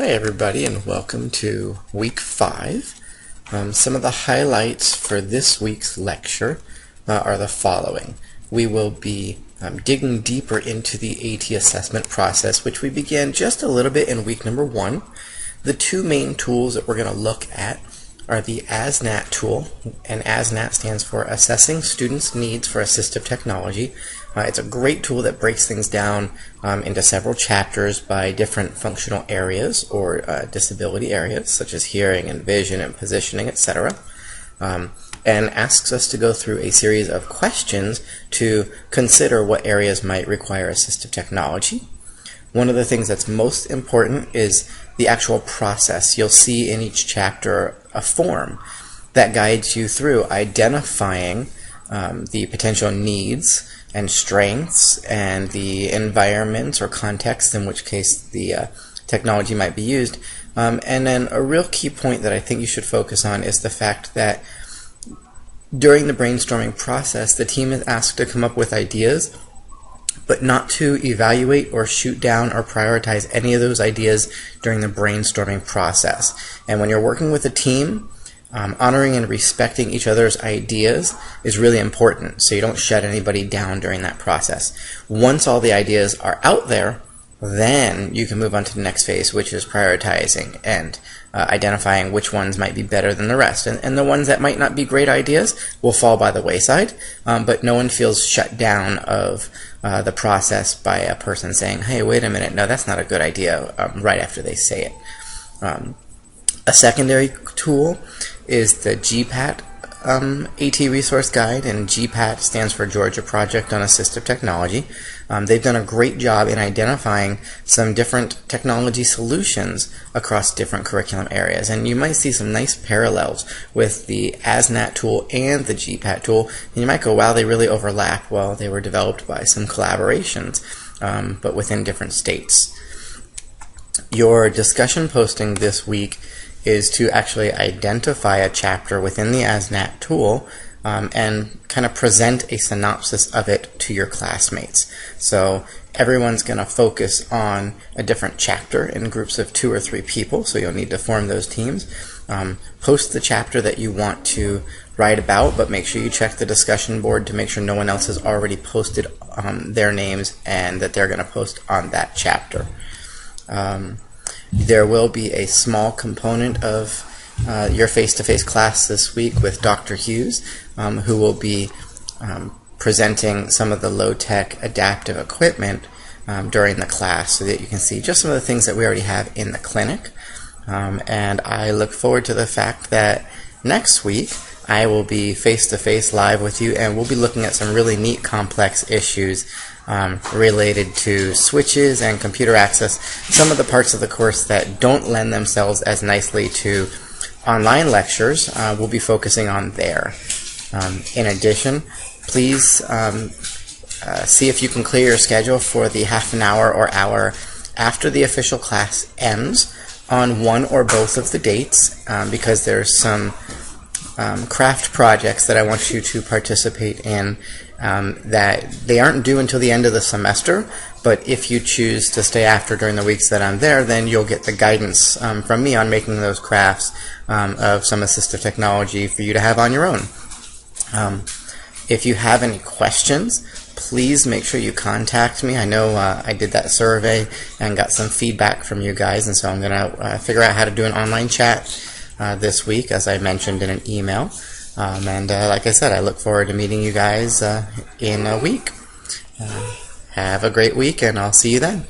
Hi everybody and welcome to week 5. Some of the highlights for this week's lecture are the following. We will be digging deeper into the AT assessment process, which we began just a little bit in week number 1. The two main tools that we're going to look at are the ASNAT tool, and ASNAT stands for Assessing Students' Needs for Assistive Technology. It's a great tool that breaks things down into several chapters by different functional areas or disability areas, such as hearing and vision and positioning, etc. And asks us to go through a series of questions to consider what areas might require assistive technology. One of the things that's most important is the actual process. You'll see in each chapter a form that guides you through identifying the potential needs and strengths and the environments or context in which case the technology might be used. And then a real key point that I think you should focus on is the fact that during the brainstorming process, the team is asked to come up with ideas, but not to evaluate or shoot down or prioritize any of those ideas during the brainstorming process. And when you're working with a team, honoring and respecting each other's ideas is really important, so you don't shut anybody down during that process. Once all the ideas are out there, then you can move on to the next phase, which is prioritizing and identifying which ones might be better than the rest. And the ones that might not be great ideas will fall by the wayside, but no one feels shut down of the process by a person saying, hey, wait a minute, no, that's not a good idea, right after they say it. A secondary tool is the GPAT AT Resource Guide, and GPAT stands for Georgia Project on Assistive Technology. They've done a great job in identifying some different technology solutions across different curriculum areas, and you might see some nice parallels with the ASNAT tool and the GPAT tool, and you might go, wow, they really overlap. Well, they were developed by some collaborations, but within different states. Your discussion posting this week is to actually identify a chapter within the ASNAT tool and kind of present a synopsis of it to your classmates. So everyone's going to focus on a different chapter in groups of 2 or 3 people, so you'll need to form those teams. Post the chapter that you want to write about, but make sure you check the discussion board to make sure no one else has already posted their names and that they're going to post on that chapter. There will be a small component of your face-to-face class this week with Dr. Hughes, who will be presenting some of the low-tech adaptive equipment during the class so that you can see just some of the things that we already have in the clinic. And I look forward to the fact that next week I will be face-to-face live with you, and we'll be looking at some really neat complex issues related to switches and computer access, some of the parts of the course that don't lend themselves as nicely to online lectures. We'll be focusing on there. In addition, please see if you can clear your schedule for the half an hour or hour after the official class ends on one or both of the dates, because there's some craft projects that I want you to participate in that they aren't due until the end of the semester, but if you choose to stay after during the weeks that I'm there, then you'll get the guidance from me on making those crafts of some assistive technology for you to have on your own. If you have any questions, please make sure you contact me. I know I did that survey and got some feedback from you guys, and so I'm going to figure out how to do an online chat this week, as I mentioned in an email. And like I said, I look forward to meeting you guys in a week. Have a great week, and I'll see you then.